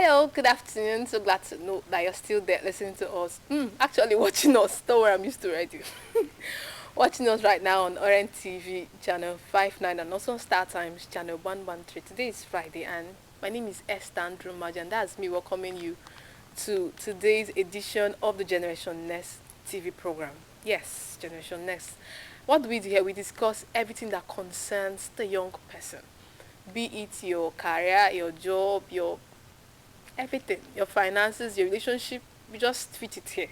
Hello, good afternoon. So glad to know that you're still there listening to us. Actually watching us. Don't worry, I'm used to radio. Watching us right now on Orange TV channel 59 and also Star Times channel 113. Today is Friday and my name is Esther Nmaju and that's me welcoming you to today's edition of the Generation Next TV program. Yes, Generation Next. What do we do here? We discuss everything that concerns the young person. Be it your career, your job, your everything, your finances, your relationship, we just fit it here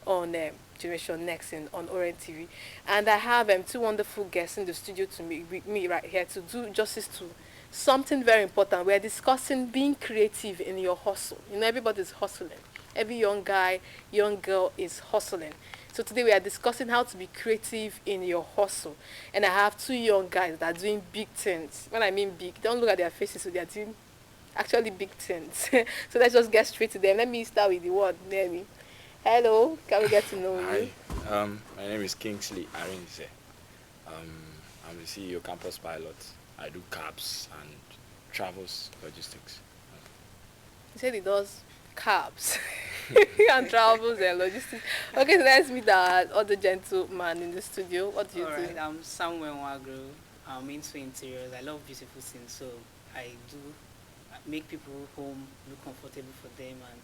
on Generation Next on Orange TV. And I have two wonderful guests in the studio to me, with me right here to do justice to something very important. We're discussing being creative in your hustle. You know, everybody's hustling. Every young guy, young girl is hustling. So today we are discussing how to be creative in your hustle. And I have two young guys that are doing big things. When I mean big, don't look at their faces, so they are doing actually big things. So let's just get straight to them. Let me start with the word near me. Hello, can we get to know Hi, you? my name is Kingsley ARINZECHUKWU. I'm the CEO campus pilot. I do cabs and travels logistics. He said he does cabs and travels and logistics. Okay, so let's meet our other gentleman in the studio. What do you do? Alright, I'm Samuel NWAGURU. I'm into interiors. I love beautiful things, so I do make people home look comfortable for them and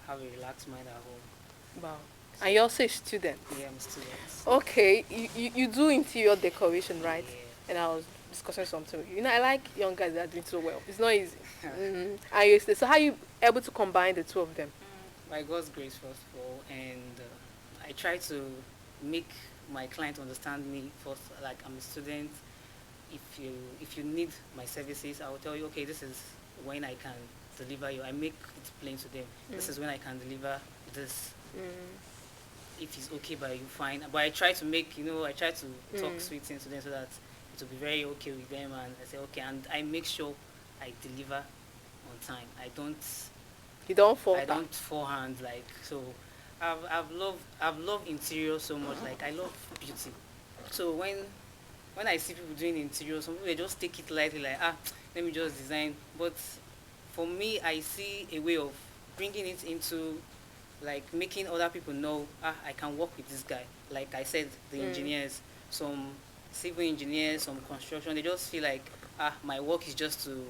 have a relaxed mind at home. Wow. And you're also a student. Yeah, I'm a student. Okay, you do interior decoration, right? Yeah. And I was discussing something with you. You know, I like young guys that are doing so well. It's not easy. And you, so how are you able to combine the two of them? By God's grace, first of all, and I try to make my client understand me first. Like I'm a student. If you need my services, I will tell you, okay, this is when I can deliver you. I make it plain to them. This is when I can deliver this. If it's okay by you, fine. But I try to make, I try to talk sweet things to them so that it will be very okay with them. And I say, okay, and I make sure I deliver on time. You don't fall. I don't forehand like so. I've loved interior so much. Like I love beauty. So when I see people doing interior, some people they just take it lightly, like let me just design. But for me, I see a way of bringing it into like making other people know I can work with this guy. Like I said, the engineers, some civil engineers, some construction, they just feel like my work is just to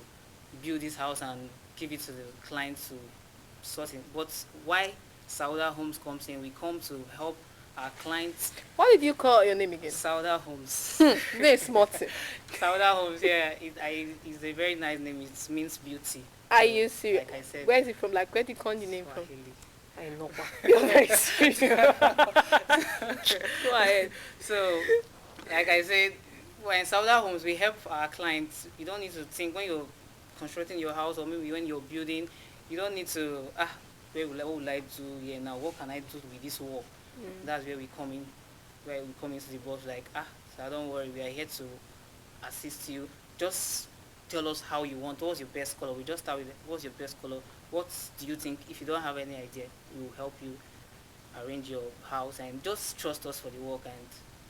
build this house and give it to the client to sort it. But why Sauda Homes comes in, we come to help our clients. What did you call your name again? Sauda Homes. Very smart. Sauda Homes, yeah, it's a very nice name. It means beauty. Are you serious? Like I said, Where is it from? Like, where did you call the name from? Swahili. I know. You're very serious. Go ahead. So, like I said, when Sauda Homes, we help our clients. You don't need to think when you're constructing your house or maybe when you're building, you don't need to, what will I do here now? What can I do with this work? That's where we come in, into the box like, so don't worry, we are here to assist you. Just tell us how you want. What's your best color? We just start with what's your best color? What do you think? If you don't have any idea, we will help you arrange your house and just trust us for the work and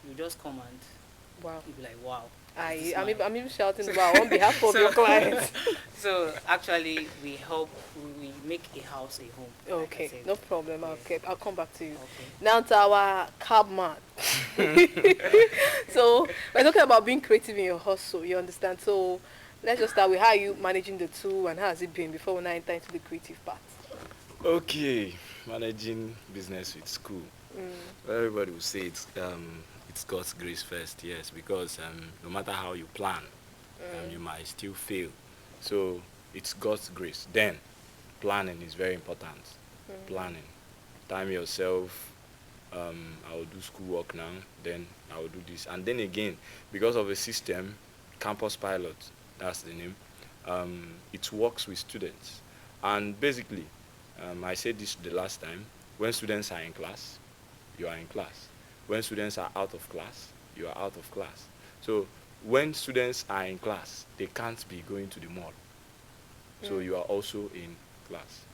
you just come and Wow. you'll be like, wow. I'm even shouting wow on behalf of your clients. So actually we make a house a home. Like I Okay, said. no problem. I'll come back to you. Okay. Now to our cab man. So we're talking about being creative in your hustle, you understand? So let's just start with how are you managing the two and how has it been before we now enter into the creative part. Okay, managing business with school. Well, everybody will say it's God's grace first, yes, because no matter how you plan, you might still fail. So it's God's grace. Then planning is very important. Planning. Time yourself. I will do schoolwork now, then I will do this. And then again, because of a system, campus pilot, that's the name, it works with students. And basically, I said this the last time, when students are in class, you are in class. When students are out of class, you are out of class. So when students are in class, they can't be going to the mall. So you are also in class.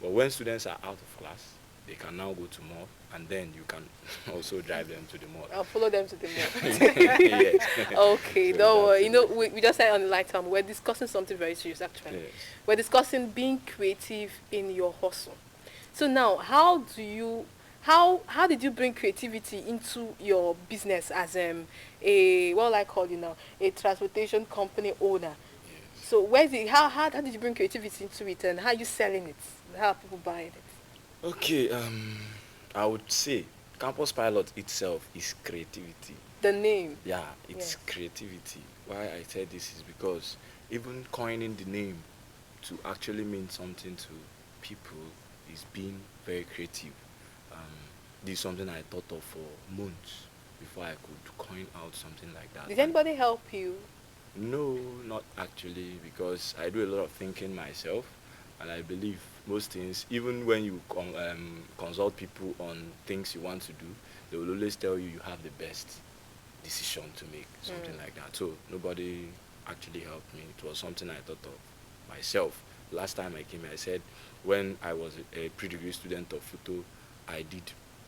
But when students are out of class, they can now go to mall, and then you can also drive them to the mall. I'll follow them to the mall. Yes. Okay, So don't worry. that's You know, we just said on the light time, we're discussing something very serious, actually. yes. We're discussing being creative in your hustle. So now, how did you bring creativity into your business as a, what will I call you now, a transportation company owner? Yes. So where's it? How did you bring creativity into it, and how are you selling it? How are people buying it? Okay. I would say campus pilot itself is creativity. The name. Yeah, it's Yes. creativity. Why I said this is because even coining the name to actually mean something to people is being very creative. Um, this is something I thought of for months before I could coin out something like that. Did And anybody help you? no, not actually, because I do a lot of thinking myself, and I believe most things, even when you consult people on things you want to do, they will always tell you you have the best decision to make, something like that. So nobody actually helped me. It was something I thought of myself. Last time I came here, I said when I was a pre-degree student of photo, I did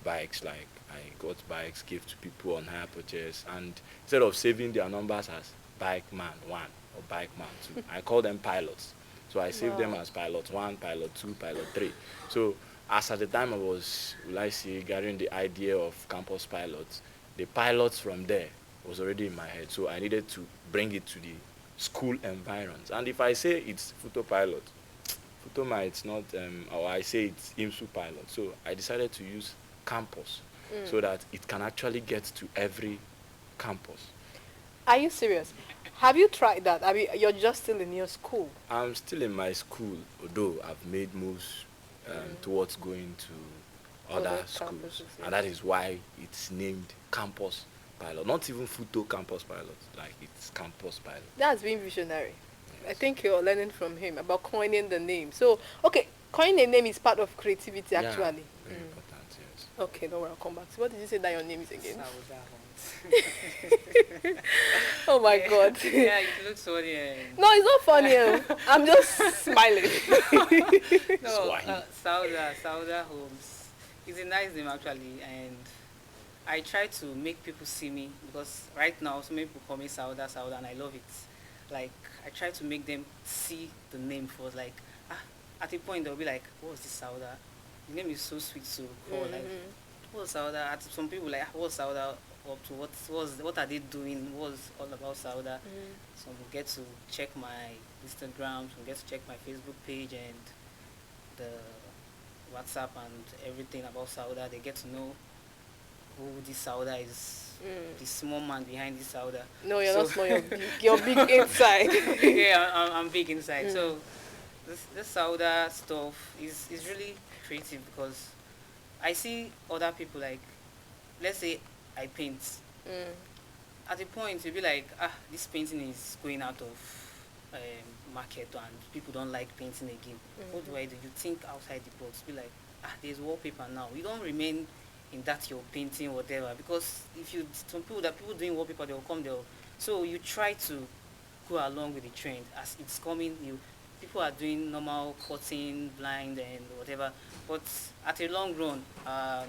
bikes, like I got bikes, gave to people on hire purchase, and instead of saving their numbers as bike man 1 or bike man 2, I call them pilots. So I saved them Wow. as pilot 1, pilot 2, pilot 3. So as at the time I was, will I say, gathering the idea of campus pilots, the pilots from there was already in my head. So I needed to bring it to the school environs. And if I say it's photo pilot, photo might not, or I say it's IMSU pilot. So I decided to use campus so that it can actually get to every campus. Are you serious? Have you tried that? I mean, you're just still in your school. I'm still in my school, although I've made moves towards going to other Other schools. campuses, And yes. that is why it's named campus pilot. Not even photo campus pilot, like it's campus pilot. That's being visionary. I Yes. think you're learning from him about coining the name. So, okay, coining a name is part of creativity, Yeah, actually. very important, yes. Okay, don't worry, I'll come back. So, what did you say that your name is again? Sauda Hunt. Oh my God. Yeah, it looks funny. No, it's not funny. I'm just smiling. No, Swahili. Sauda Holmes. It's a nice name actually, and I try to make people see me because right now so many people call me Sauda, and I love it. Like I try to make them see the name first. Like at a point they'll be like, "What's this Sauda? The name is so sweet to call. Like what's Sauda?" At some people like, "What's Sauda up to? What are they doing? What's all about Sauda?" Some will get to check my Instagram, some get to check my Facebook page and the WhatsApp and everything about Sauda. They get to know who this Sauda is, the small man behind this Sauda. No, you're So- not small. You're big inside. Yeah, I'm big inside. So this Sauda stuff is really creative because I see other people like, let's say I paint. At a point you'll be like, this painting is going out of market and people don't like painting again. What do I do? You think outside the box. Be like, there's wallpaper now. You don't remain in that you're painting whatever because if you some people doing wallpaper they'll come they'll so you try to go along with the trend as it's coming. People are doing normal curtain blind and whatever, but at a long run,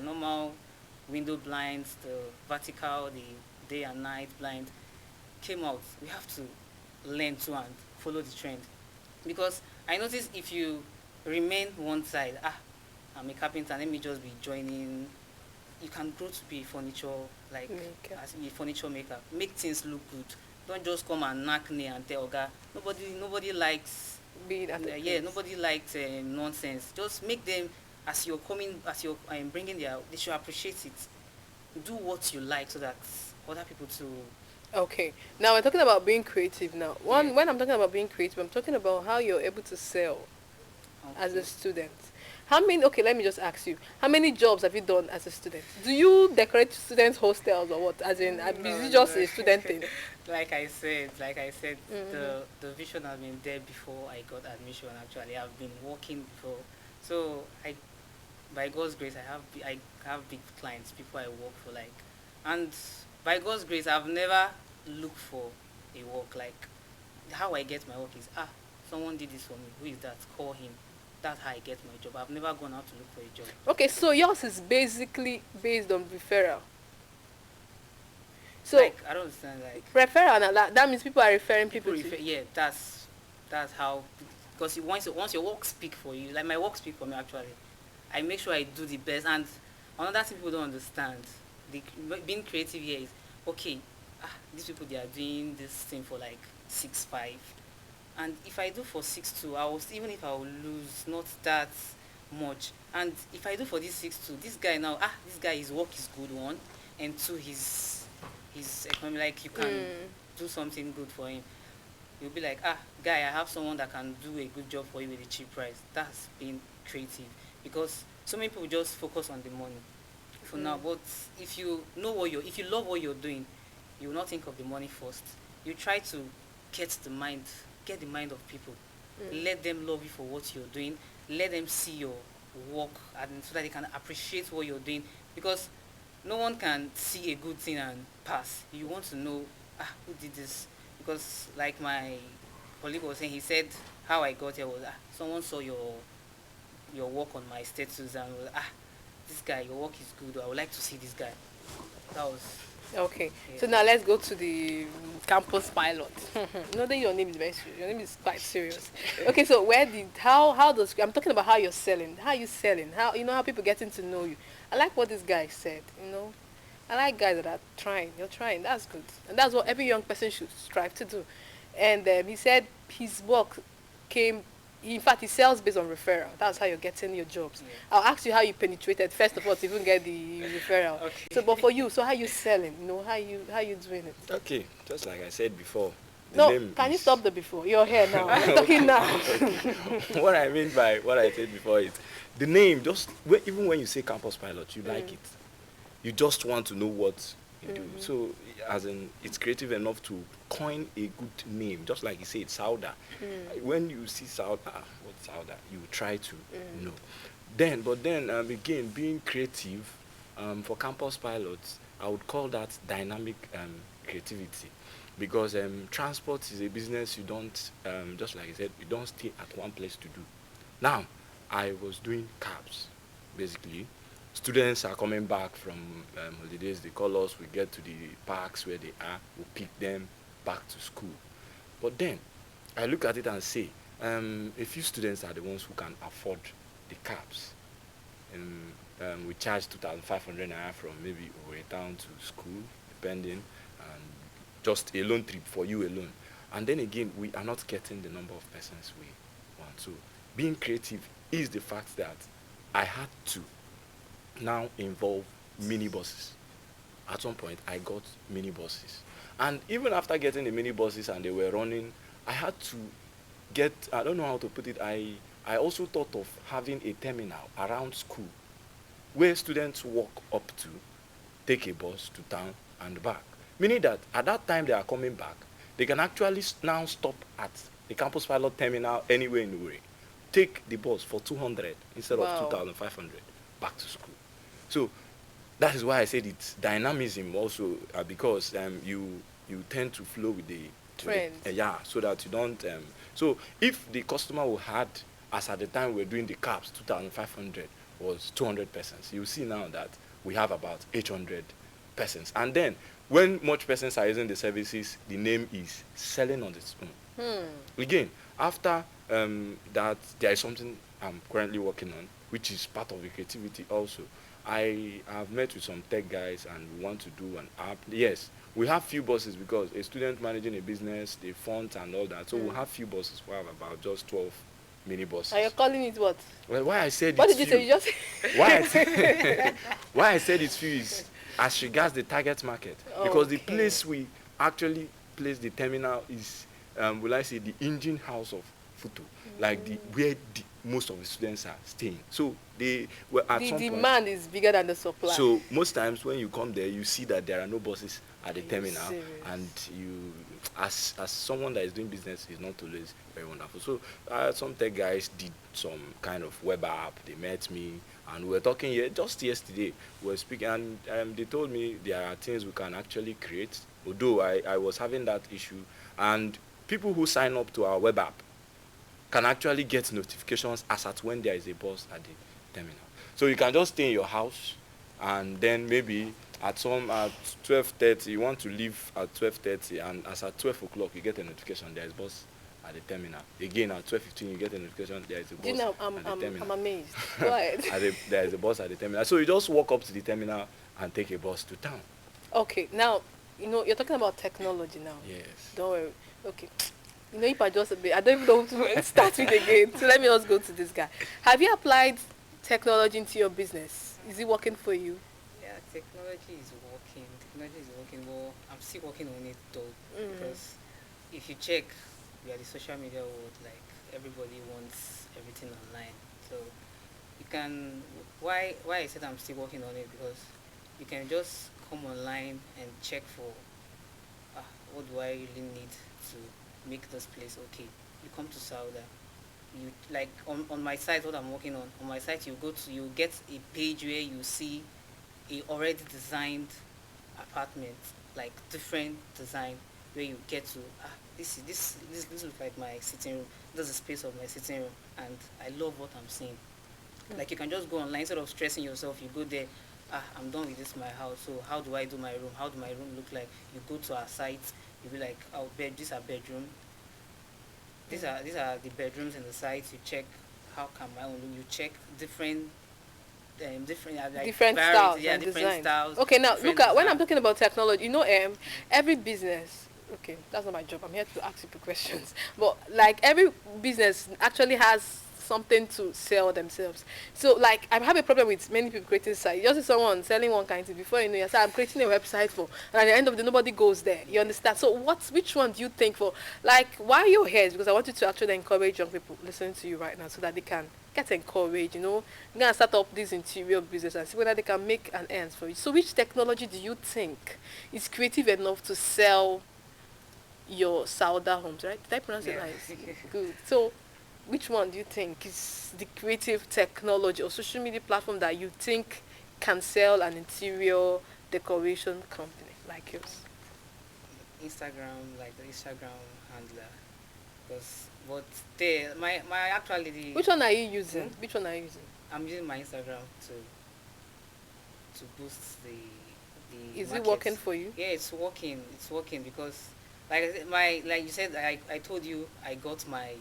normal window blinds, the vertical, the day and night blind came out. We have to learn to and follow the trend because I notice if you remain one side, I'm a carpenter, let me just be joining. You can grow to be a furniture like Maker. as a furniture maker. Make things look good. Don't just come and knock me and tell Oga. Nobody likes Being at a yeah, place. nobody likes nonsense. Just make them as you're coming, as you're bringing they should appreciate it. Do what you like so that other people too. Okay. Now we're talking about being creative now. Yeah. When I'm talking about being creative, I'm talking about how you're able to sell as a Okay. student. How many, okay, let me just ask you, how many jobs have you done as a student? Do you decorate students' hostels or what? As in, is No, it just no. a student thing? Like I said, the vision has been there before I got admission. Actually, I've been working before, so by God's grace, I have big clients, people I work for, like, and by God's grace, I've never looked for a work. Like, how I get my work is someone did this for me. Who is that? Call him. that's how I get my job. I've never gone out to look for a job. Okay, so yours is basically based on referral. So Like, I don't understand. Like, referral, now that means people are referring people to. yeah, that's how, because once your work speak for you, like my work speak for me actually. I make sure I do the best. And another thing people don't understand, the being creative here is, okay, these people, they are doing this thing for like 6-5, and if I do for 6-2, even if I will lose not that much, and if I do for this 6-2, this guy now, this guy, his work is good, one, and two, his economy, like, you can do something good for him. You'll be like, guy, I have someone that can do a good job for you with a cheap price. That's being creative, because so many people just focus on the money for now. But if you love what you're doing, you will not think of the money first. You try to get the mind of people. Let them love you for what you're doing. Let them see your work, and so that they can appreciate what you're doing. Because no one can see a good thing and pass. You want to know, who did this? Because like my colleague was saying, he said how I got here was, someone saw your work on my status and was, this guy, your work is good, or I would like to see this guy. That was Okay, yeah. so now let's go to the campus pilot. No, then your name is very serious. Your name is quite serious. Okay, so how does, I'm talking about how you're selling. How are you selling? How, how people getting to know you. I like what this guy said, I like guys that are trying. You're trying. That's good. And that's what every young person should strive to do. And he said his work in fact, he sells based on referral. That's how you're getting your jobs. Yeah. I'll ask you how you penetrated, first of all, to even get the referral. Okay. So, but for you, so how you selling? How you doing it? Okay, just like I said before. Can you stop the before? You're here now. I'm talking now. What I mean by what I said before is the name. Even when you say campus pilot, you like it. You just want to know what you do. So, as in, it's creative enough to coin a good name, just like you say, it's Sauda. When you see Sauda, what's Sauda? You try to know. But then again, being creative for campus pilots, I would call that dynamic creativity, because transport is a business you don't, just like I said, you don't stay at one place to do. Now, I was doing cabs, basically. Students are coming back from holidays, they call us, we get to the parks where they are, we pick them back to school. But then, I look at it and say, a few students are the ones who can afford the cabs. We charge 2,500 naira from maybe Owerri town to school, depending, and just a loan trip for you alone. And then again, we are not getting the number of persons we want. So, being creative is the fact that I had to now involve minibuses. At some point, I got minibuses. And even after getting the minibuses and they were running, I had to get, I don't know how to put it, I also thought of having a terminal around school where students walk up to, take a bus to town and back. Meaning that at that time they are coming back, they can actually now stop at the campus pilot terminal anywhere in the way, take the bus for 200 instead of 2,500 back to school. So that is why I said it's dynamism also, because you tend to flow with the trend. So that you don't. So if the customer who had, as at the time we were doing the cabs, 2,500 was 200 persons, you see now that we have about 800 persons. And then when much persons are using the services, the name is selling on its own. Again, after that, there is something I'm currently working on, which is part of the creativity also. I have met with some tech guys and we want to do an app. Yes, we have few bosses because a student managing a business, the font and all that. So we have few bosses. We have about just 12 mini buses. Are you calling it what? Well, why I said What it's did you few, say? You just why I said it's few is as regards the target market. Because the Okay. place we actually place the terminal is, will I say, the engine house of Futo, like where most of the students are staying. So they were at the some demand point, is bigger than the supply. so most times when you come there, you see that there are no buses at the Are you terminal, serious? and you, as someone that is doing business, is not always very wonderful. So some tech guys did some kind of web app. They met me, and we were talking here just yesterday. We were speaking, and they told me there are things we can actually create. Although I was having that issue, and people who sign up to our web app, can actually get notifications as at when there is a bus at the terminal. So you can just stay in your house, and then maybe at 12:30 you want to leave at 12:30, and as at 12 o'clock you get a notification there is bus at the terminal. Again at 12:15 you get a notification there is a bus You know, at the terminal. I'm amazed. Go ahead. There is a bus at the terminal. So you just walk up to the terminal and take a bus to town. Okay, now, you're talking about technology now. Yes. Don't worry. Okay. If I just, I don't even know to start with again. So let me just go to this guy. Have you applied technology into your business? Is it working for you? Yeah, technology is working. Technology is working. Well, I'm still working on it though, because if you check, we are the social media world. Like everybody wants everything online. So you can. Why I said I'm still working on it, because you can just come online and check for what do I really need to make this place okay. You come to Sauda, you like on my site, what I'm working on my site, you get a page where you see a already designed apartment, like different design, where you get to this looks like my sitting room, this is the space of my sitting room, and I love what I'm seeing. Like you can just go online instead of stressing yourself. You go there, I'm done with this my house, so how do I do my room? How do my room look like? You go to our site, you be like, oh, these are bedroom. These are the bedrooms in the site. You check how can my own look. You check different like Different styles, yeah, and different design. styles. Okay, now different look at when design. I'm talking about technology. Every business. Okay, that's not my job. I'm here to ask people questions. But like every business actually has something to sell themselves. So like I have a problem with many people creating sites. You just see someone selling one kind of thing, before you know, you say I'm creating a website for, and at the end of the day nobody goes there. You understand? So which one do you think for? Like why are you here? Because I want you to actually encourage young people listening to you right now, so that they can get encouraged. You're gonna start up this interior business and see whether they can make an earn for you. So which technology do you think is creative enough to sell your Sauda homes, right? Did I pronounce it Yeah. nice? Good. So which one do you think is the creative technology or social media platform that you think can sell an interior decoration company like yours? Instagram, like the Instagram handler, because my actually Which one are you using? Which one are you using? I'm using my Instagram to boost the Is it market. working for you? Yeah, it's working. It's working because like I said, like you said, I told you I got my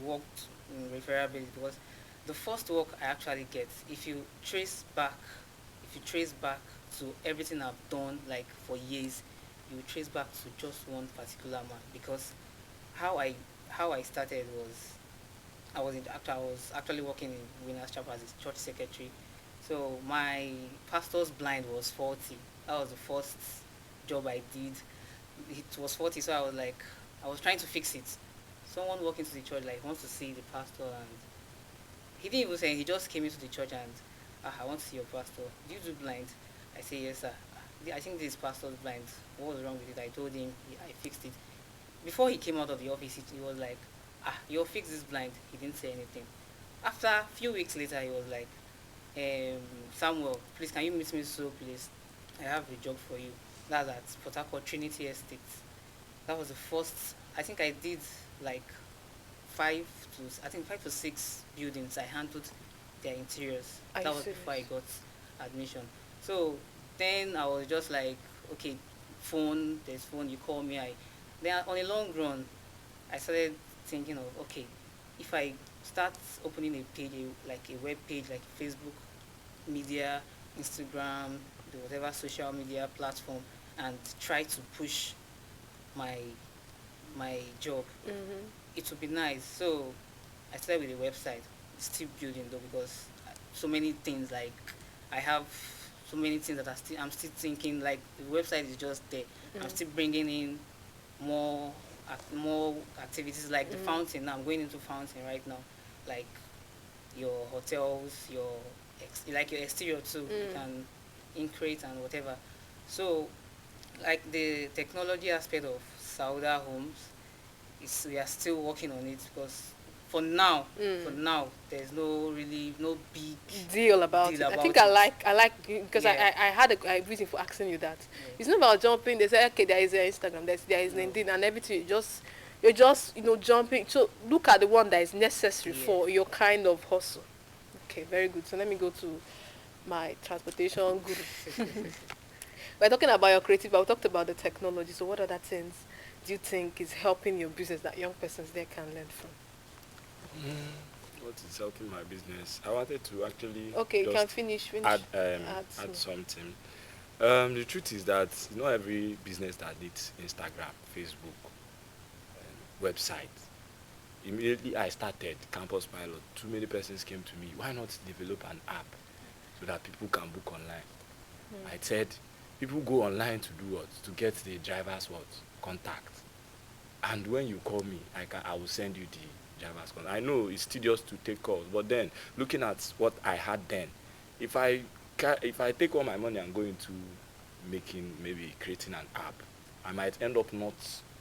work in referability, because the first work I actually get, if you trace back to everything I've done like for years, you trace back to just one particular man. Because how I started was I was actually working in Winners Chapel as a church secretary. So my pastor's blind was faulty. That was the first job I did. It was faulty, so I was trying to fix it. Someone walked into the church like wants to see the pastor, and he didn't even say. He just came into the church and I want to see your pastor. Do you do blind? I say yes, sir. I think this pastor's blind. What was wrong with it? I told him. I fixed it. Before he came out of the office, he was like, you'll fix this blind. He didn't say anything. After a few weeks later, he was like, Samuel, please can you meet me so please? I have a job for you. That's at Port Harcourt Trinity Estate. That was the first. I think I did like 5 to 6 buildings. I handled their interiors. That was before I got admission. So then I was just like, okay, there's phone, you call me. Then on a long run, I started thinking of, okay, if I start opening a page, like a web page, like Facebook media, Instagram, whatever social media platform, and try to push my job, it would be nice. So I started with a website. It's still building though, because so many things, like I have so many things that I'm still thinking, like the website is just there. I'm still bringing in more activities, like the fountain. Now I'm going into fountain right now, like your hotels, your exterior too. You can increase and whatever. So like the technology aspect of Sauda Homes, we are still working on it, because for now, there's no big deal about it. I think I like because Yeah. I had a reason for asking you that. It's not about jumping. They say okay, there is an Instagram, there is an Indeed, and everything. You just You're just, jumping. So look at the one that is necessary Yes. for your kind of hustle. Okay, very good. So let me go to my transportation guru. We're talking about your creative, but we talked about the technology. So what other things do you think is helping your business that young persons there can learn from? What is helping my business? I wanted to actually Okay, you can just finish. add Some. something. The truth is that not every business that needs Instagram, Facebook, website. Immediately I started Campus Pilot, too many persons came to me. Why not develop an app so that people can book online? I said, people go online to do what? To get the driver's what? Contact. And when you call me, I will send you the driver's contact. I know it's tedious to take calls, but then looking at what I had then, if I take all my money and go into maybe creating an app, I might end up not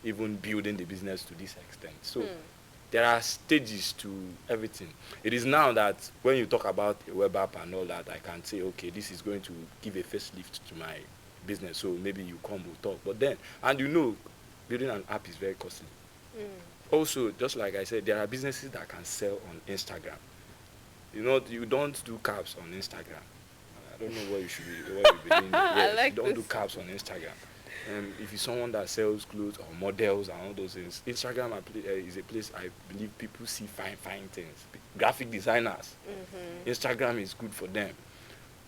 even building the business to this extent. So there are stages to everything. It is now that when you talk about a web app and all that, I can say, okay, this is going to give a facelift to my business. So maybe you come, we'll talk. But then, and building an app is very costly. Also, just like I said, there are businesses that can sell on Instagram. You don't do cabs on Instagram. I don't know what you should be doing. Yes, like you don't do this. cabs on Instagram. If you're someone that sells clothes or models and all those things, Instagram is a place I believe people see fine things. Graphic designers, Instagram is good for them.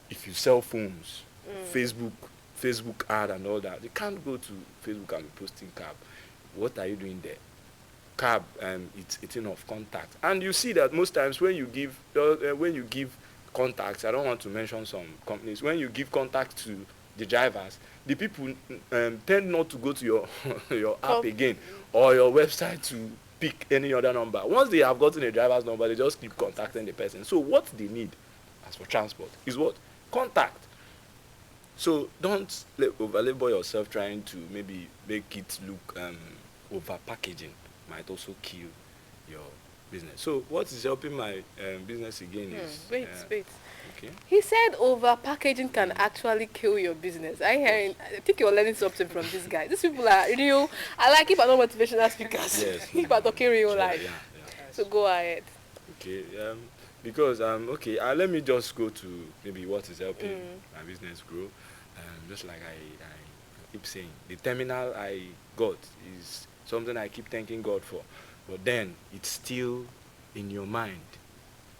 If you sell phones, Facebook ad and all that, you can't go to Facebook and be posting cab. What are you doing there? Cab, it's enough contact, and you see that most times when you give contacts. I don't want to mention some companies. When you give contact to the drivers, the people tend not to go to your your app again or your website to pick any other number. Once they have gotten a driver's number, they just keep contacting the person. So what they need as for transport is what? Contact. So don't over-labor yourself trying to maybe make it look over packaging. Might also kill your business. So what is helping my business again is Wait. okay. He said over packaging can actually kill your business. I think you're learning something from this guy. These people are real. I like if I'm not motivational speakers. Yes. If I'm talking real life. Yeah. So go ahead. Okay. Because okay, let me just go to maybe what is helping my business grow. Just like I keep saying, the terminal I got is something I keep thanking God for. But then it's still in your mind.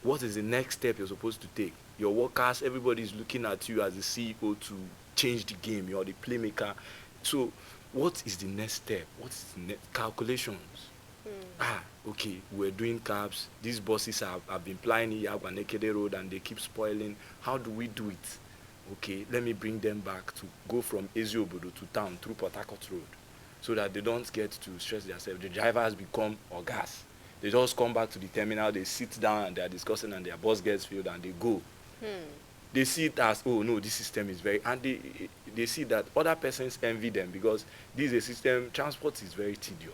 What is the next step you're supposed to take? Your workers, everybody is looking at you as the CEO to change the game. You're the playmaker. So what is the next step? What is the next calculations? Okay, we're doing cabs. These buses have been plying Yabanekede Road and they keep spoiling. How do we do it? Okay, let me bring them back to go from Eziobodo to town through Port Harcourt Road so that they don't get to stress themselves. The drivers become orgas. They just come back to the terminal, they sit down and they are discussing and their boss gets filled and they go. They see it as, oh no, this system is very, and they see that other persons envy them because this is a system, transport is very tedious.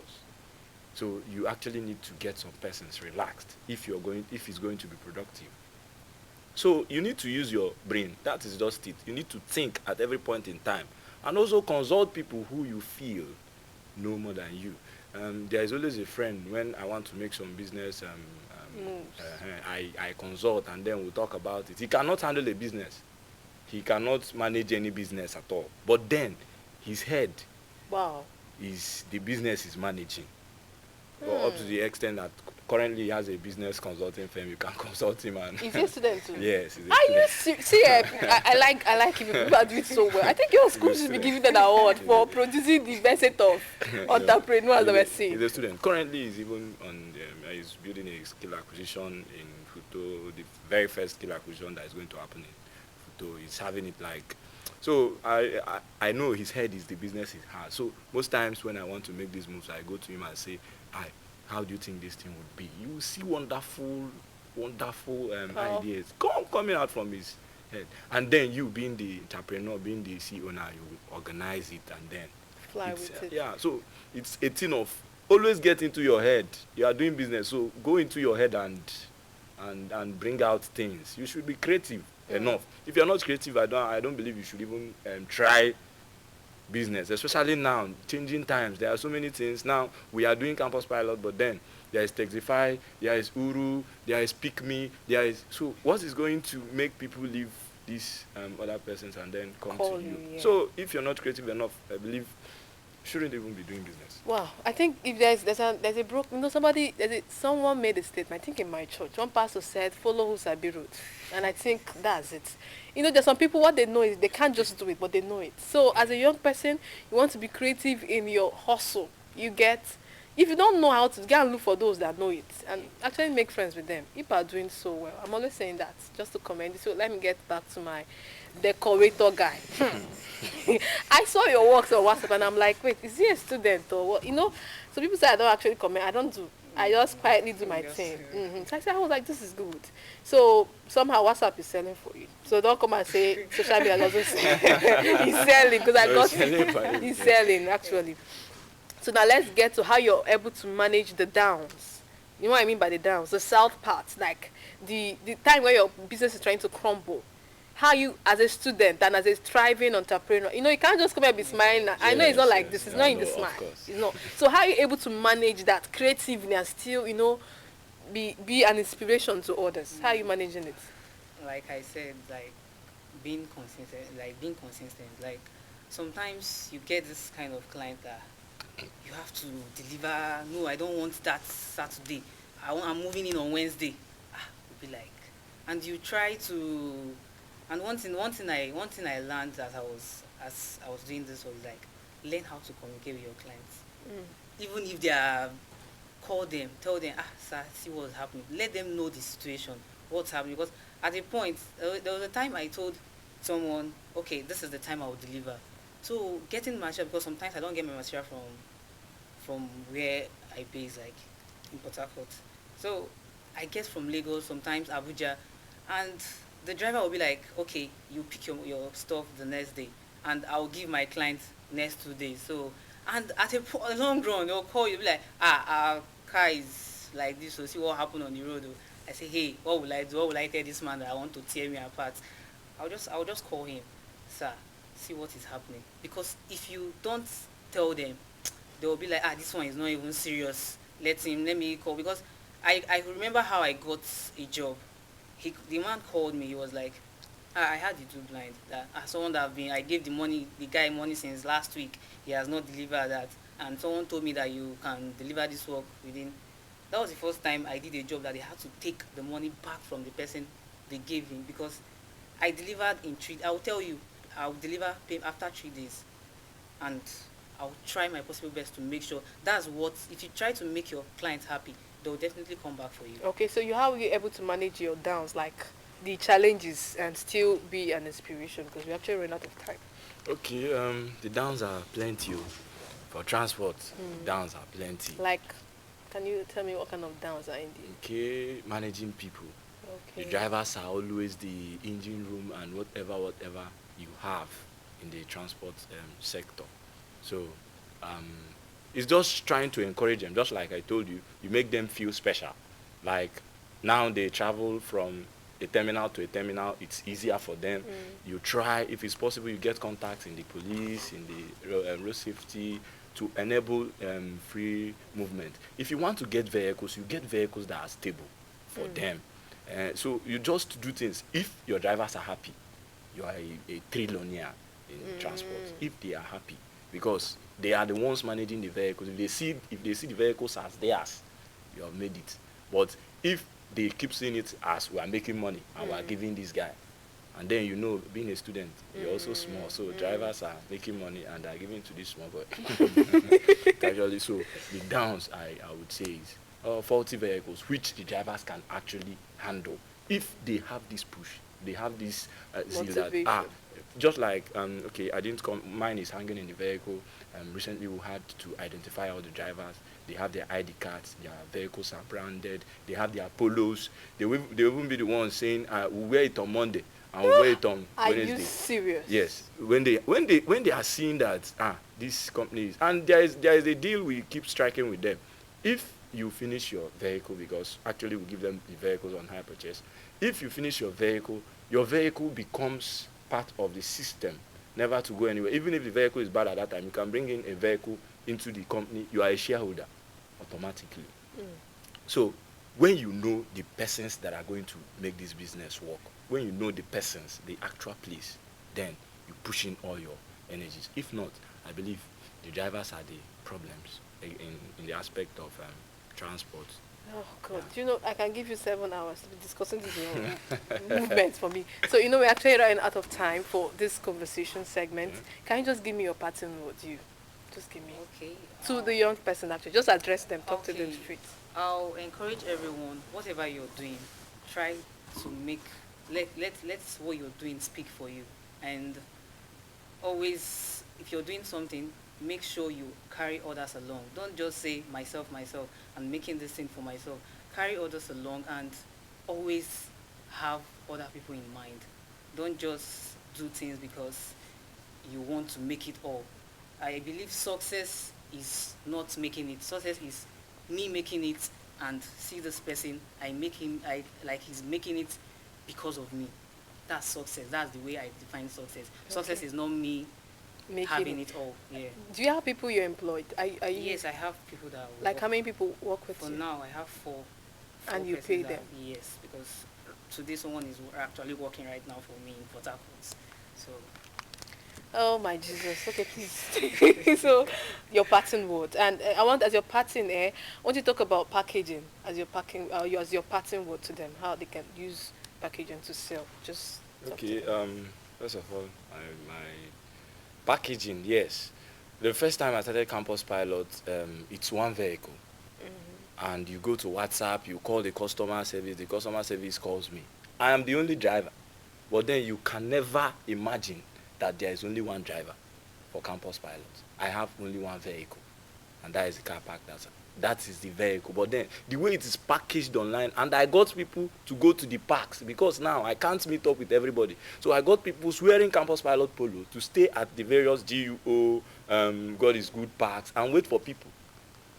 So you actually need to get some persons relaxed if it's going to be productive. So you need to use your brain. That is just it. You need to think at every point in time. And also consult people who you feel know more than you. There is always a friend when I want to make some business, I consult and then we'll talk about it. He cannot handle a business. He cannot manage any business at all. But then his head is the business is managing. Well, up to the extent that currently he has a business consulting firm. You can consult him. And Is he a student too? Yes, he's a Are student. you see? I like it. People are doing so well. I think your school should be giving an award for producing the best set of entrepreneurs that we're seeing. He's a student. Currently, he's even on. He's building a skill acquisition in Futo. The very first skill acquisition that is going to happen in Futo. He's having it like. So I know his head is the business he has. So most times when I want to make these moves, I go to him and say, how do you think this thing would be? You will see wonderful ideas coming out from his head. And then you being the entrepreneur, being the CEO now, you will organize it and then fly with it. Yeah, so it's a thing of always get into your head. You are doing business, so go into your head and bring out things. You should be creative enough. If you're not creative, I don't believe you should even try business, especially now, changing times. There are so many things. Now, we are doing campus pilot, but then there is Texify, there is Uru, there is Pick Me, there is... So what is going to make people leave these other persons and then come Call to you? you, yeah. So if you're not creative enough, I believe, shouldn't even be doing business. Wow, I think if there's a broke, someone made a statement. I think in my church, one pastor said, "Follow who Sabi road," and I think that's it. There's some people, what they know is they can't just do it, but they know it. So as a young person, you want to be creative in your hustle. If you don't know how to, get and look for those that know it and actually make friends with them. People are doing so well. I'm always saying that just to commend you. So let me get back to my decorator guy. I saw your works on WhatsApp and I'm like, wait, is he a student or what? So people say I don't actually comment. I don't do. I just quietly do my thing. So I was like, this is good. So somehow WhatsApp is selling for you. So don't come and say social media doesn't sell. He's selling because I got he's selling actually. So now let's get to how you're able to manage the downs. You know what I mean by the downs? The south part, like the time where your business is trying to crumble. How you, as a student and as a thriving entrepreneur, you can't just come here and be smiling. I know it's not like this. It's not in the smile. It's not. So how are you able to manage that creatively and still, be an inspiration to others? How are you managing it? Like I said, like being consistent. Like sometimes you get this kind of client that you have to deliver. No, I don't want that Saturday. I'm moving in on Wednesday. You'll be like, and you try to. And one thing I learned as I was doing this was like, learn how to communicate with your clients. Even if they are, call them, tell them, sir, see what's happening. Let them know the situation, what's happening. Because at a point, there was a time I told someone, okay, this is the time I will deliver. So getting material, because sometimes I don't get my material from where I base, like in Port Harcourt. So I get from Lagos, sometimes Abuja, and the driver will be like, okay, you pick your stuff the next day, and I'll give my client next 2 days. So, and at a long run, they'll call you, be like, our car is like this, so see what happened on the road. I say, hey, what will I do? What will I tell this man that I want to tear me apart? I'll just call him, sir, see what is happening. Because if you don't tell them, they will be like, this one is not even serious. Let me call. Because I remember how I got a job. The man called me. He was like, I had you too blind. That someone that I gave the guy money since last week. He has not delivered that, and someone told me that you can deliver this work within. That was the first time I did a job that they had to take the money back from the person they gave him, because I delivered in 3. I will tell you, I will deliver after 3 days, and I'll try my possible best to make sure. That's what, if you try to make your clients happy, they'll definitely come back for you. Okay, so how are you able to manage your downs, like the challenges, and still be an inspiration? Because we actually ran out of time. Okay, the downs are plenty. For transport, downs are plenty. Like, can you tell me what kind of downs are in the... Okay, managing people. Okay. The drivers are always the engine room and whatever you have in the transport sector. So, it's just trying to encourage them. Just like I told you, you make them feel special. Like now they travel from a terminal to a terminal. It's easier for them. You try, if it's possible, you get contacts in the police, in the road safety, to enable free movement. If you want to get vehicles, you get vehicles that are stable for them. So you just do things. If your drivers are happy, you are a trillionaire in transport. If they are happy, because they are the ones managing the vehicles. If they see the vehicles as theirs, you have made it. But if they keep seeing it as we are making money and we are giving this guy, and then being a student, you're also small. So drivers are making money and are giving to this small boy. Casually. So the downs I would say is faulty vehicles, which the drivers can actually handle. If they have this push, they have this zeal that just like okay, I didn't come. Mine is hanging in the vehicle. Recently, we had to identify all the drivers. They have their ID cards. Their vehicles are branded. They have their polos. They will even be the ones saying, "We'll wear it on Monday and we'll wear it on Wednesday." Are you serious? Yes. When they are seeing that these companies, and there is a deal we keep striking with them. If you finish your vehicle, because actually we give them the vehicles on hire purchase. If you finish your vehicle becomes part of the system never to go anywhere. Even if the vehicle is bad at that time, you can bring in a vehicle into the company. You are a shareholder automatically. So when you know the persons that are going to make this business work, when you know the persons, the actual place, then you push in all your energies. If not, I believe the drivers are the problems in the aspect of transport. Oh God! You know, I can give you 7 hours to be discussing this movement for me. So you know, we're actually running out of time for this conversation segment. Can you just give me your pattern word? You just give me Okay. to the young person actually. Just address them. Talk to them Okay. straight. I'll encourage everyone, whatever you're doing, try to make let what you're doing speak for you. And always, if you're doing something, make sure you carry others along. Don't just say myself, myself, and making this thing for myself. Carry others along and always have other people in mind. Don't just do things because you want to make it all. I believe success is not making it. Success is me making it and see this person. I make him. I like he's making it because of me. That's success. That's the way I define success. Success is not me having it all. Yeah. Do you have people you're employed? Are you, Yes, I have people that like work. how many people work with For you? now, I have four. And you persons pay that- them? Yes, because today someone is actually working right now for me in Port Harcourt. So Oh my Jesus. Okay, please. So your pattern word, and I want as your pattern. I want you to talk about packaging as your packing. As your pattern word to them, how they can use packaging to sell. Just talk to Okay. them. First of all, my packaging. Yes, the first time I started Campus Pilot, it's one vehicle, and you go to WhatsApp, you call the customer service calls me. I am the only driver, but then you can never imagine that there is only one driver for Campus Pilot. I have only one vehicle, and that is the car park. That is the vehicle. But then the way it is packaged online, and I got people to go to the parks because now I can't meet up with everybody. So I got people wearing Campus Pilot polo to stay at the various GUO, God is good parks and wait for people.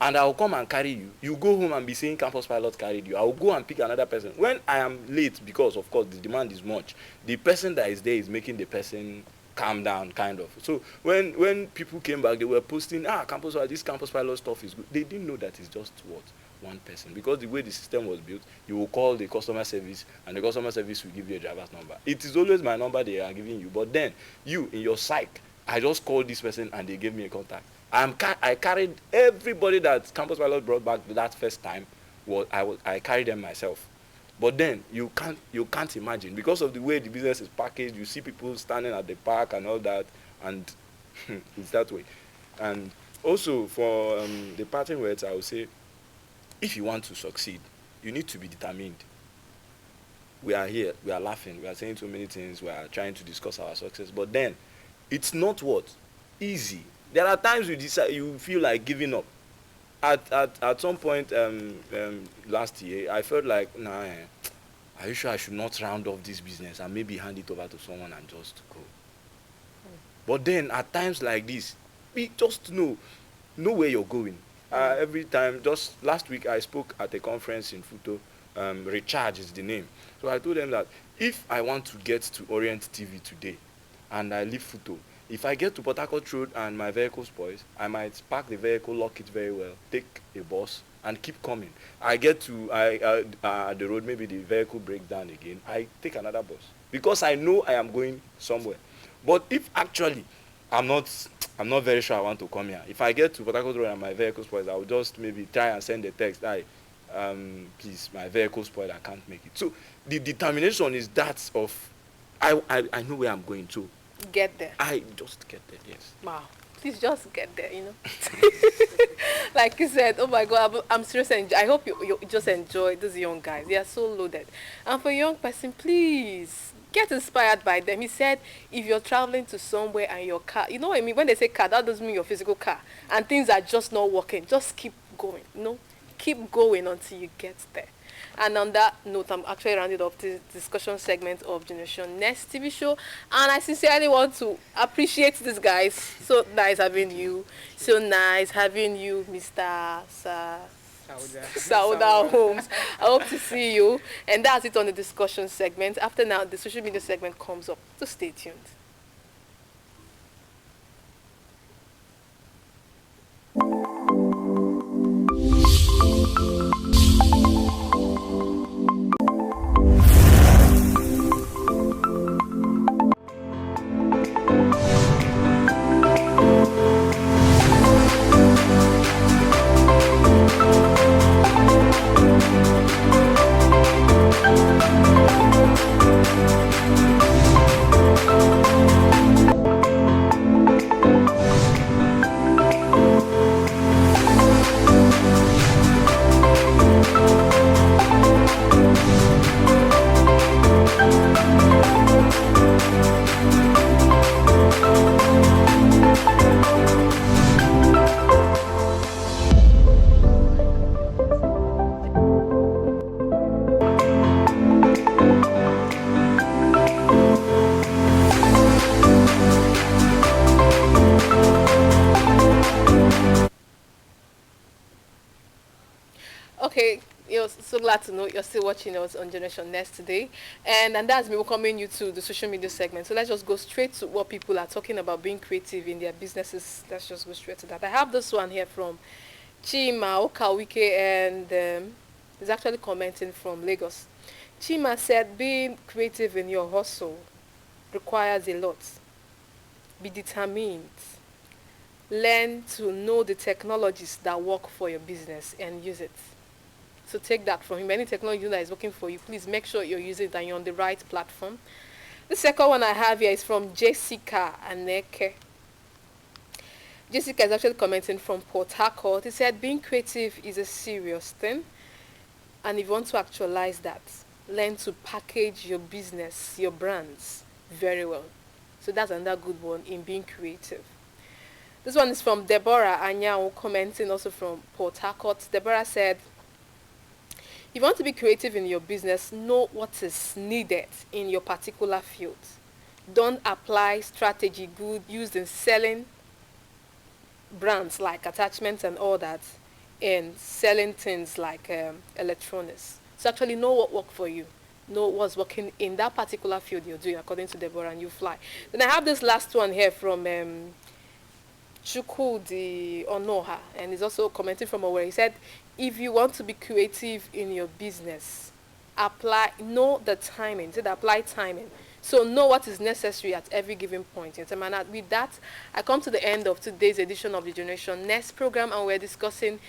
And I will come and carry you. You go home and be saying Campus Pilot carried you. I will go and pick another person. When I am late, because of course the demand is much, the person that is there is making the person calm down, kind of. So when people came back, they were posting, this Campus Pilot stuff is good. They didn't know that it's just what? One person. Because the way the system was built, you will call the customer service, and the customer service will give you a driver's number. It is always my number they are giving you. But then, you, in your psych, I just called this person and they gave me a contact. I carried everybody that Campus Pilot brought back that first time. I carried them myself. But then you can't imagine, because of the way the business is packaged. You see people standing at the park and all that, and it's that way. And also for the parting words, I would say, if you want to succeed, you need to be determined. We are here, we are laughing, we are saying so many things, we are trying to discuss our success, but then it's not what? Easy. There are times you feel like giving up. At some point last year, I felt like, are you sure I should not round off this business and maybe hand it over to someone and just go? But then at times like this, we just know where you're going. Every time, just last week I spoke at a conference in Futo. Recharge is the name. So I told them that if I want to get to Orient TV today and I leave Futo, if I get to Port Harcourt Road and my vehicle spoils, I might park the vehicle, lock it very well, take a bus, and keep coming. I get to the road, maybe the vehicle breaks down again, I take another bus, because I know I am going somewhere. But if actually I'm not very sure I want to come here, if I get to Port Harcourt Road and my vehicle spoils, I will just maybe try and send a text, please, my vehicle spoiled, I can't make it. So the determination is that of, I know where I'm going to. Get there. I just get there, yes. Wow. Please just get there, Like you said, oh my God, I'm serious. I hope you just enjoy these young guys. They are so loaded. And for a young person, please get inspired by them. He said, if you're traveling to somewhere and your car, you know what I mean? When they say car, that doesn't mean your physical car. And things are just not working. Just keep going, Keep going until you get there. And on that note, I'm actually rounding off this discussion segment of Generation Next TV show. And I sincerely want to appreciate these guys. So nice having you. So nice having you, Mr. Sauda Holmes. I hope to see you. And that's it on the discussion segment. After now, the social media segment comes up. So stay tuned. glad to know you're still watching us on Generation Next today. And that's me welcoming you to the social media segment. So let's just go straight to what people are talking about being creative in their businesses. Let's just go straight to that. I have this one here from Chima Okawike, and is actually commenting from Lagos. Chima said, being creative in your hustle requires a lot. Be determined. Learn to know the technologies that work for your business and use it. So take that from him. Any technology that is working for you, please make sure you're using it and you're on the right platform. The second one I have here is from Jessica Aneke. Jessica is actually commenting from Port Harcourt. He said, being creative is a serious thing. And if you want to actualize that, learn to package your business, your brands, very well. So that's another good one in being creative. This one is from Deborah Anyao, commenting also from Port Harcourt. Deborah said, if you want to be creative in your business, know what is needed in your particular field. Don't apply strategy good used in selling brands like attachments and all that, and selling things like electronics. So actually know what worked for you. Know what's working in that particular field you're doing, according to Deborah, and you fly. Then I have this last one here from Chukwu the Onoha, and he's also commenting from where he said, if you want to be creative in your business, know the timing. He said apply timing. So know what is necessary at every given point. And with that, I come to the end of today's edition of the Generation Next program, and we're discussing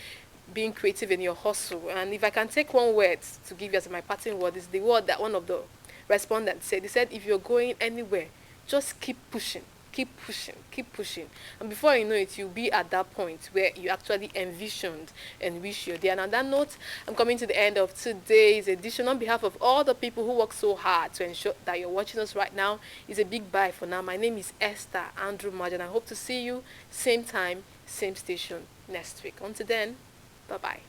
being creative in your hustle. And if I can take one word to give you as my parting word, is the word that one of the respondents said. He said, if you're going anywhere, just keep pushing. Keep pushing, keep pushing. And before you know it, you'll be at that point where you actually envisioned and wish you're there. And on that note, I'm coming to the end of today's edition. On behalf of all the people who work so hard to ensure that you're watching us right now, it's a big bye for now. My name is Esther Nmaju, and I hope to see you same time, same station next week. Until then, bye-bye.